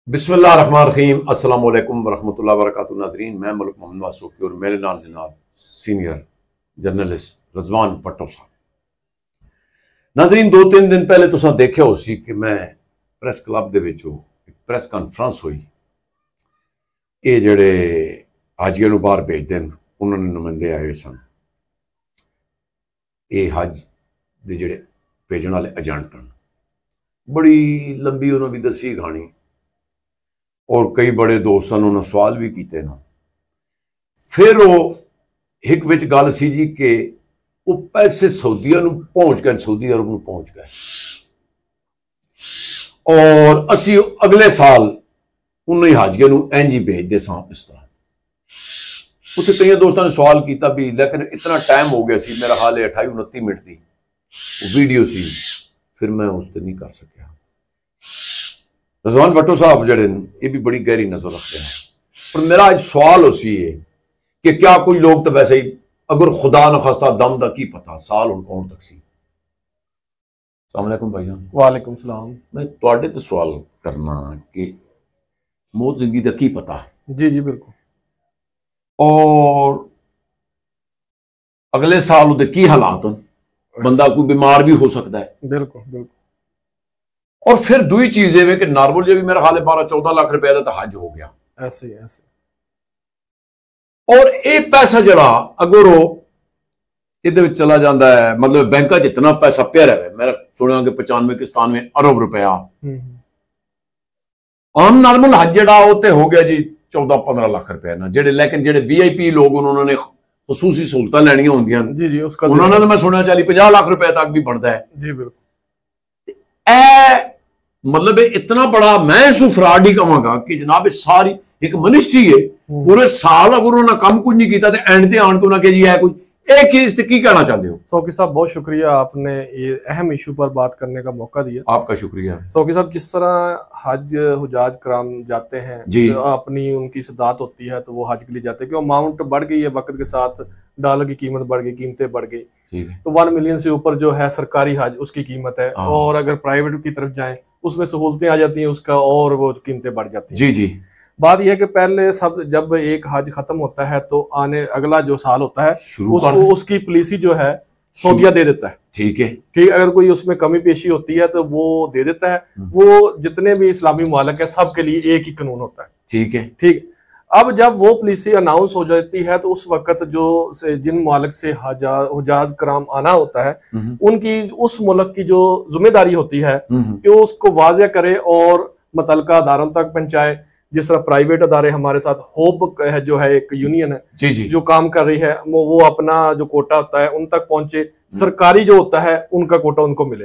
बिस्मिल्लाहिर्रहमानिर्रहीम अस्सलाम वालेकुम वरहमतुल्लाहि वबरकातुहू। नाज़रीन, मैं मलिक मोहम्मद वासुकी और मेरे नाल जनाब सीनियर जर्नलिस्ट रजवान भट्टो साहब। नाज़रीन, 2-3 दिन पहले तुसां देखिया हो सी कि मैं प्रेस क्लब दे विच एक प्रेस कॉन्फ्रेंस हुई। ये जेड़े हाजियां नूं बाहर भेजदे न उन्होंने नुमाइंदे आए सन। ये हज दे जेड़े भेजण वाले एजेंट न, बड़ी लंबी उन्होंने भी दसी कहानी और कई बड़े दोस्त उन्होंने सवाल भी किए ना। फिर वो एक विच गल सी जी कि वो पैसे सऊदिया नूं पहुंच गए, सऊदी अरब नूं पहुंच गए और असी अगले साल उन्हें हाजिया नूं इंज ही भेजदे सां। इस तरह उत्थे कई दोस्तों ने सवाल किया भी, लेकिन इतना टाइम हो गया सी, मेरा हाल 28-29 मिनट की वीडियो सी, फिर मैं उस पर नहीं कर सकिया। रजवान भट्टो साहब जड़े ये भी बड़ी गहरी नजर रखते हैं। पर मेरा आज सवाल उसी है कि क्या कोई लोग तो वैसे ही अगर खुदा न खास्ता दम दा की पता साल हुण कौन तक सी। अस्सलाम वालेकुम भाईजान। वालेकुम सलाम। मैं तुहाडे ते सवाल करना कि मौत जिंदगी दा की पता। जी जी बिल्कुल। और अगले साल उहदे की हालात होन, बंदा कोई बीमार भी हो सकता है। बिल्कुल बिल्कुल। और फिर दूई चीज है कि नॉर्मल जो भी मेरा हाल 12-14 लाख रुपए का तो हज हो गया ऐसे ही ऐसे। और ये पैसा जड़ा अगर वो ये चला जाता है, मतलब बैंक च इतना पैसा पिया रहा, मेरा सुना कि 95-97 अरब रुपया आम नॉर्मल हज जड़ा वो हो गया जी 14-15 लाख रुपए ना जेडे। लेकिन जेडे VIP लोग उन्होंने खसूसी सहूलतां लैनियां होंदियां जी जी उसका उन्होंने तो मैं सुना 40-50 लाख रुपए तक भी बनता है जी बिल्कुल। मतलब इतना बड़ा, मैं इसको फ्रॉड ही कहूंगा कि जनाब सारी एक मिनिस्ट्री है, पूरे साल अगर उन्होंने काम कुछ नहीं किया तो एंड ते आन को ना कि जी है कुछ एक ही इससे की कहना चाहते हो। सौकी साहब बहुत शुक्रिया, आपने ये अहम इशू पर बात करने का मौका दिया। आपका शुक्रिया। सौकी साहब, जिस तरह हज हुजाज कराम जाते हैं जी, तो अपनी उनकी सदात होती है तो वो हज के लिए जाते हैं, क्योंकि अमाउंट बढ़ गई है वक्त के साथ, डॉलर की कीमत बढ़ गई, कीमतें बढ़ गई, तो 1 मिलियन से ऊपर जो है सरकारी हज उसकी कीमत है। और अगर प्राइवेट की तरफ जाए उसमें सहूलतें आ जाती हैं उसका और वो कीमतें बढ़ जाती हैं। जी जी। बात यह है कि पहले सब जब एक हज खत्म होता है तो आने अगला जो साल होता है उसको उसकी पॉलिसी जो है सऊदिया दे देता है। ठीक है, ठीक। अगर कोई उसमें कमी पेशी होती है तो वो दे देता है। वो जितने भी इस्लामी मुमालिक है सबके लिए एक ही कानून होता है। ठीक है, ठीक। अब जब वो पॉलिसी अनाउंस हो जाती है तो उस वक्त जो जिन मुमालिक से हुजाज कराम आना होता है उनकी उस मुल्क की जो जिम्मेदारी होती है कि वो उसको वाज़ेह करे और मुतल्लिका अदारों तक पहुंचाए। जिस तरह प्राइवेट अदारे हमारे साथ होप है जो है एक यूनियन है जी जी, जो काम कर रही है, वो अपना जो कोटा होता है उन तक पहुंचे, सरकारी जो होता है उनका कोटा उनको मिले।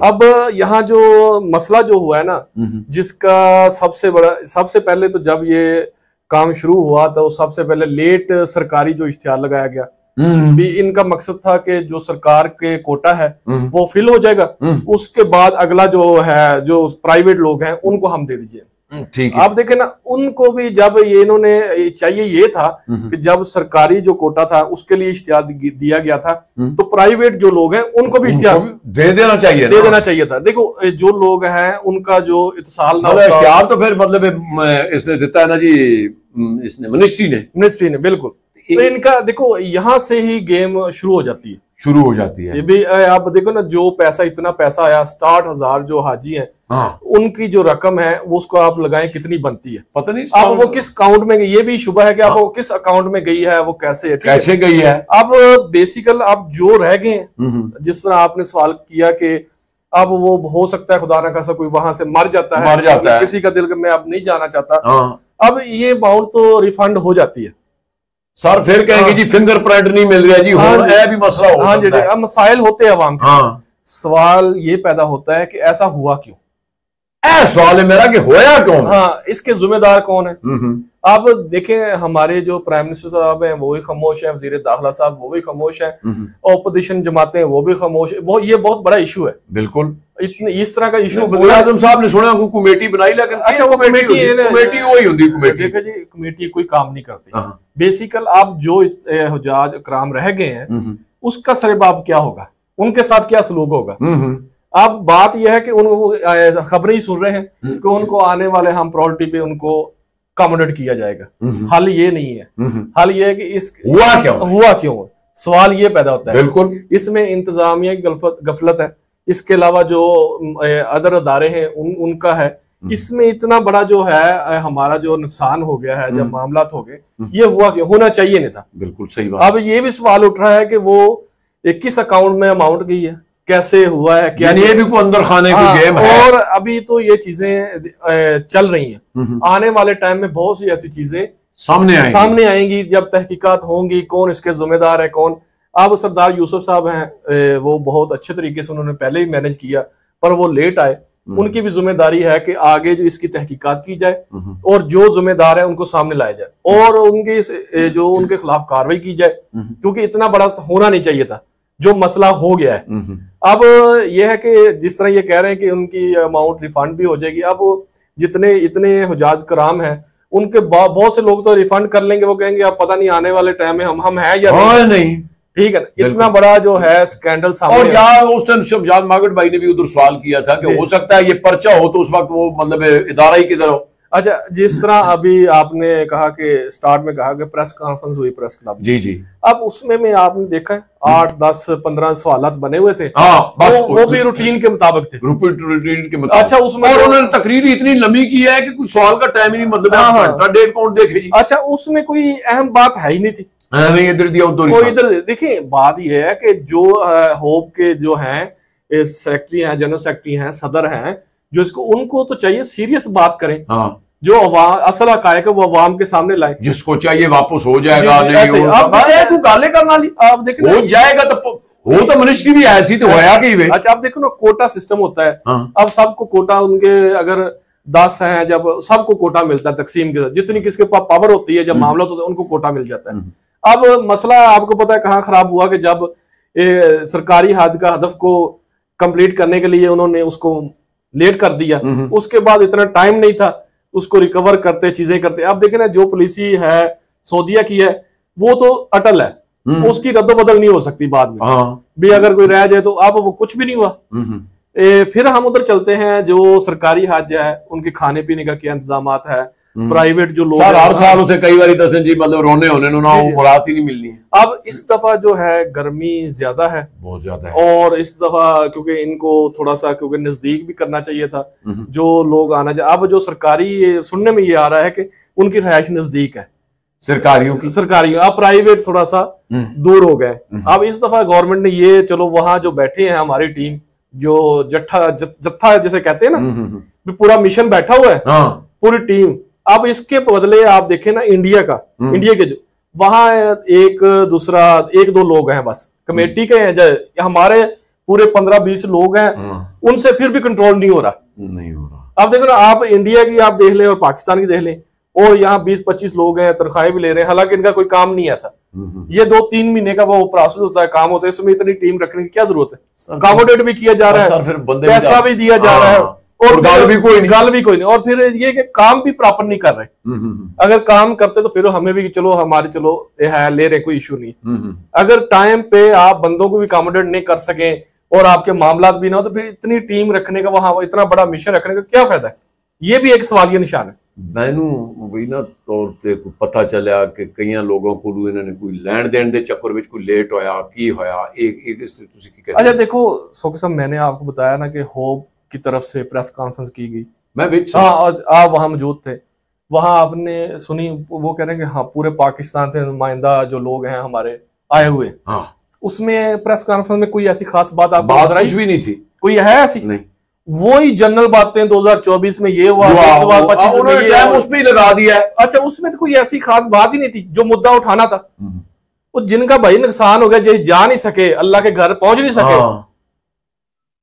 अब यहाँ जो मसला जो हुआ है ना, जिसका सबसे पहले तो जब ये काम शुरू हुआ तो सबसे पहले लेट सरकारी जो इश्तिहार लगाया गया भी, इनका मकसद था कि जो सरकार के कोटा है वो फिल हो जाएगा, उसके बाद अगला जो है जो प्राइवेट लोग हैं उनको हम दे दीजिए। ठीक है। आप देखें ना, उनको भी जब ये इन्होंने चाहिए ये था कि जब सरकारी जो कोटा था उसके लिए इश्तिहार दिया गया था तो प्राइवेट जो लोग हैं उनको भी इश्तिहार दे देना चाहिए था। देखो जो लोग हैं उनका जो इत्साल ना, इश्तिहार तो फिर मतलब इसने देता है ना जी, इसने मिनिस्ट्री ने बिल्कुल। तो इनका देखो यहाँ से ही गेम शुरू हो जाती है। ये भी आप देखो ना, जो पैसा इतना पैसा आया 60,000 जो हाजी हैं उनकी जो रकम है वो उसको आप लगाएं कितनी बनती है, पता नहीं अब वो किस अकाउंट में, ये भी शुबा है कि आप वो किस अकाउंट में गई है, वो कैसे गई है। अब बेसिकल आप जो रह गए हैं, जिस तरह आपने सवाल किया कि अब वो हो सकता है खुदा ना खासा कोई वहां से मर जाता है, किसी का दिल मैं अब नहीं जाना चाहता, अब ये अमाउंट तो रिफंड हो जाती है। सर फिर कहेंगे जी फिंगरप्रिंट नहीं मिल रहा जी, ये भी मसला हो सकता है। अब मसाइल होते हैं अवाम के। सवाल ये पैदा होता है कि ऐसा हुआ क्यों, सवाल है मेरा कि होया कौन, इसके जिम्मेदार कौन है। अब देखें, हमारे जो प्राइम मिनिस्टर साहब हैं वो भी खामोश है, वजीर दाखिला साहब वो भी खामोश है, ऑपोजिशन जमातें वो भी खामोश है। ये बहुत बड़ा इशू है। बिल्कुल इस तरह का इशू वज़ीर आज़म साहब ने सुना कोई कमेटी बनाई, लेकिन अच्छा वो कमेटी वही होती देखा जी, कमेटी कोई काम नहीं करती। बेसिकल आप जो हुजाज कराम रह गए हैं उसका सरेबाब क्या होगा, उनके साथ क्या सलूक होगा। अब बात यह है कि उनको खबरें ही सुन रहे हैं कि उनको आने वाले हम प्रायोरिटी पे उनको अकोमोडेट किया जाएगा। हल ये नहीं है, हल ये है कि इस हुआ क्यों सवाल ये पैदा होता है। बिल्कुल इसमें इंतजामिया की गफलत है, इसके अलावा जो अदर अदारे हैं उनका है। इसमें इतना बड़ा जो है हमारा जो नुकसान हो गया है, जब मामला हो गए, ये हुआ क्यों, होना चाहिए नहीं था। बिल्कुल सही बात। अब ये भी सवाल उठ रहा है कि वो किस अकाउंट में अमाउंट गई है, कैसे हुआ है, क्या ये भी कोई अंदर खाने की गेम है। और अभी तो ये चीजें चल रही हैं, आने वाले टाइम में बहुत सी ऐसी चीजें सामने आएंगी जब तहकीकात होंगी, कौन इसके जिम्मेदार है कौन। अब सरदार यूसुफ साहब हैं, वो बहुत अच्छे तरीके से उन्होंने पहले ही मैनेज किया, पर वो लेट आए। उनकी भी जिम्मेदारी है कि आगे जो इसकी तहकीकात की जाए और जो जिम्मेदार है उनको सामने लाया जाए और उनके जो उनके खिलाफ कार्रवाई की जाए, क्योंकि इतना बड़ा होना नहीं चाहिए था जो मसला हो गया है। अब यह है कि जिस तरह ये कह रहे हैं कि उनकी अमाउंट रिफंड भी हो जाएगी, अब जितने इतने हुजाज कराम हैं उनके बहुत से लोग तो रिफंड कर लेंगे, वो कहेंगे अब पता नहीं आने वाले टाइम में हम हैं या नहीं। ठीक है, इतना बड़ा जो है स्कैंडल सामने। और यार उस दिन शमशाद मागट भाई ने भी उधर सवाल किया था कि हो सकता है ये पर्चा हो तो उस वक्त वो मतलब इदारा ही किधर हो। अच्छा, जिस तरह अभी आपने कहा कि स्टार्ट में कहा कि प्रेस कॉन्फ्रेंस हुई प्रेस क्लब, जी जी, अब उसमें में आपने देखा है 8, 10, 15 सवाल बने हुए थे। बस वो भी रूटीन के मुताबिक थे, रूटीन के मुताबिक। अच्छा, उसमें और उन्होंने तकरीर इतनी लंबी की है कि कुछ सवाल का टाइम ही नहीं, मतलब डेट कौन देखे जी। अच्छा, उसमें कोई अहम बात है ही नहीं थी, इधर दिया उधर वो इधर। देखिए बात यह है कि जो होप के जो हैं सेक्रेटरी हैं, जनरल सेक्रेटरी हैं, सदर हैं, जो इसको उनको तो चाहिए सीरियस बात करें, जो असल हकायक वो अवाम के सामने लाए। जिसको चाहिए वापस हो जाएगा, गाले करना ली आप देखें हो जाएगा तो वो तो मिनिस्ट्री भी ऐसी तो होया कि। अच्छा, आप देखो ना, कोटा सिस्टम होता है। अब सबको कोटा, उनके अगर 10 हैं, जब सबको कोटा मिलता है तकसीम के साथ, जितनी किसके पास पावर होती है, जब मामला होता है उनको कोटा मिल जाता है। अब मसला आपको पता है कहाँ खराब हुआ कि जब सरकारी हद का हदफ को कंप्लीट करने के लिए उन्होंने उसको लेट कर दिया, उसके बाद इतना टाइम नहीं था उसको रिकवर करते, चीजें करते। अब देखें ना, जो पॉलिसी है सऊदीया की है वो तो अटल है, उसकी रद्दोबदल नहीं हो सकती बाद में भी, अगर कोई रह जाए तो। अब वो कुछ भी नहीं हुआ। फिर हम उधर चलते हैं, जो सरकारी हज है उनके खाने पीने का क्या इंतजाम है, प्राइवेट जो लोग हर साल होते कई बार दस जी, मतलब रोने होने ना मुराद ही नहीं मिलनी है। अब इस दफा जो है गर्मी ज्यादा है, बहुत ज्यादा है, और इस दफा क्योंकि इनको थोड़ा सा क्योंकि नजदीक भी करना चाहिए था जो लोग आना चाहिए। अब जो सरकारी सुनने में ये आ रहा है कि उनकी रिहाइश नजदीक है सरकारियों की, अब प्राइवेट थोड़ा सा दूर हो गए। अब इस दफा गवर्नमेंट ने ये, चलो वहां जो बैठे हैं हमारी टीम, जो जत्था जिसे कहते हैं ना, पूरा मिशन बैठा हुआ है, पूरी टीम। अब इसके बदले आप देखें ना, इंडिया के जो वहां एक दो लोग हैं बस कमेटी के हैं, हमारे पूरे 15-20 लोग हैं, उनसे फिर भी कंट्रोल नहीं हो रहा। अब देखो ना, आप इंडिया की आप देख लें और पाकिस्तान की देख लें, और यहाँ 20-25 लोग हैं, तनख्वाहें भी ले रहे हैं, हालांकि इनका कोई काम नहीं है ऐसा। ये 2-3 महीने का वो प्रोसेस होता है, काम होता है, इसमें इतनी टीम रखने की क्या जरूरत है। अकोमोडेट भी किया जा रहा है, पैसा भी दिया जा रहा है, और गल भी कोई नहीं, और फिर ये कि काम भी प्रॉपर नहीं कर रहे। अगर काम करते तो फिर हमें भी चलो है ले रहे, कोई इशू नहीं। अगर टाइम पे आप बंदों को भी अकोमोडेट नहीं कर सके और आपके मामला भी ना हो, तो फिर इतनी टीम रखने का, वहां इतना बड़ा मिशन रखने का क्या फायदा है। ये भी एक सवालिया निशान है। मैनू भी ना तौर ते पता चलिया कि कई लोगों को इन्होंने कोई लैंड देन दे चक्कर में कोई लेट होया की होया। अच्छा देखो सोकी साहब, मैंने आपको बताया ना कि होप की तरफ से प्रेस कॉन्फ्रेंस की गई, मैं आप वहां मौजूद थे, वहां आपने सुनी, वो कह रहे हैं कि हाँ पूरे पाकिस्तान से नुमाइंदा जो लोग हैं हमारे आए हुए। उसमें प्रेस कॉन्फ्रेंस में कोई ऐसी खास बात कुछ भी नहीं थी, कोई है ऐसी नहीं, वही जनरल बातें 2024 में ये हुआ, 2025 में ये उसमें लगा दिया। अच्छा, उसमें तो कोई ऐसी खास बात ही नहीं थी जो मुद्दा उठाना था। वो जिनका भाई नुकसान हो गया, जो जा नहीं सके, अल्लाह के घर पहुंच नहीं सके,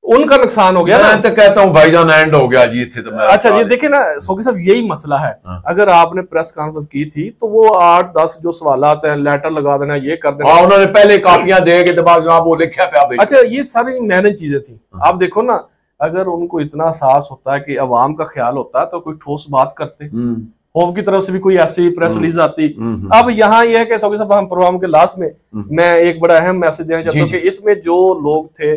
उनका नुकसान हो गया। मैं तो कहता हूँ भाईजान एंड हो गया जी, तो मैं अच्छा ये देखिए ना सोकी साहब, यही मसला है। अगर आपने प्रेस कॉन्फ्रेंस की थी तो वो 8-10 जो सवालात हैं, लेटर लगा देना, ये कर देना, उन्होंने पहले कापियां दे के वो लिखा पे। अच्छा, ये सारी मैनेज चीजें थी। आप देखो ना, अगर उनको इतना एहसास होता है कि अवाम का ख्याल होता है तो कोई ठोस बात करते, होप की तरफ से भी कोई ऐसी प्रेस रिलीज आती। अब यहाँ यह है कि हम प्रोग्राम के लास्ट में मैं एक बड़ा अहम मैसेज देना चाहता हूँ कि इसमें जो लोग थे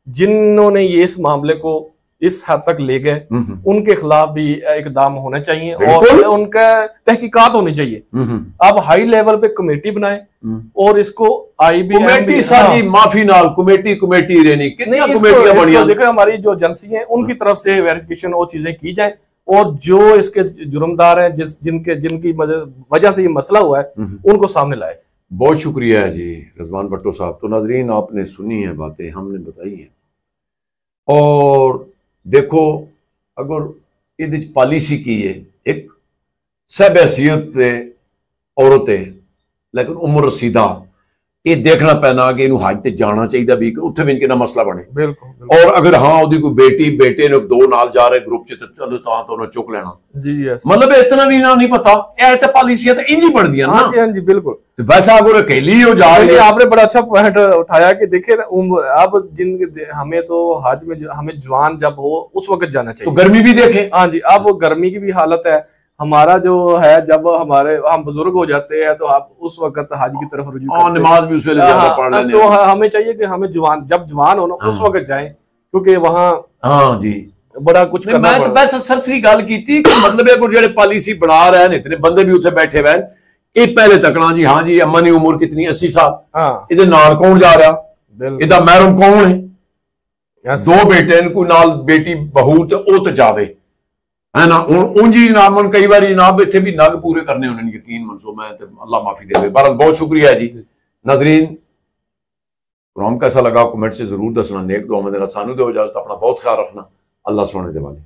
जिन्होंने ये इस मामले को इस हद तक ले गए, उनके खिलाफ भी इकदाम होना चाहिए और उनका तहकीकात होनी चाहिए। अब हाई लेवल पे कमेटी बनाए और इसको कमेटी सारी माफी नाल कमेटी रहनी कितनी कमेटियां बनी, देखो हमारी जो एजेंसी है उनकी तरफ से वेरिफिकेशन और चीजें की जाए और जो इसके जुर्मदार हैं जिनकी वजह से ये मसला हुआ है उनको सामने लाए। बहुत शुक्रिया है जी रिजवान भट्टो साहब। तो नाजरीन आपने सुनी है बातें, हमने बताई है, और देखो अगर ये पॉलिसी की है एक सब हैसियत औरत है लेकिन उम्र रसीदा ये देखना पैना कि इनू हज ते जाना चाहिए भी उत्थे भी कितना मसला बने। बिल्कुल। और अगर हाँ ओदी कोई बेटी बेटे ने दो नाल जा रहे ग्रुप च चलो तो उन्हें चुक लेना जी जी मतलब इतना भी ना नहीं पता ये तो पॉलिसियां तो इंज बन दिया ना। हाँ जी बिल्कुल। तो वैसा अगर अकेली हो जा रही है, आपने बड़ा अच्छा पॉइंट उठाया कि देखिए अब जिन हमें तो हज में हमें जवान जब हो उस वक्त जाना चाहिए, तो गर्मी भी देखे। हाँ जी, अब गर्मी की भी हालत है हमारा जो है, जब हम बुजुर्ग हो जाते हैं तो आप उस वक्त हज की तरफ रुजू करते हैं, नमाज भी उसे पढ़ लेने। तो हमें चाहिए कि हमें जब जवान हो ना उस वक्त जाएं क्योंकि वहाँ हाँ जी बड़ा कुछ करना मैं तो वैसे सरसरी गल की थी कि मतलब है जो पॉलिसी बना रहे हैं इतने बंदे भी उठे बैठे हुए हैं, ये पहले तकना जी हाँ जी अम्मा की उम्र कितनी 80 साल, ये नाल कौन जा रहा, इदा महरम कौन है, दो बेटे कोई नाल बेटी बहू तो जावे है ना। उंजी नामन कई बार जनाब इतने भी नग पूरे करने होने यकीन मनसो मैं अल्लाह माफी दे। बहरहाल बहुत शुक्रिया जी नाजरीन, प्रोग्राम कैसा लगा कमेंट से जरूर दसना, नेक दुआ में देना, सानू दो इजाजत, अपना बहुत ख्याल रखना, अल्लाह सोने दे वाले।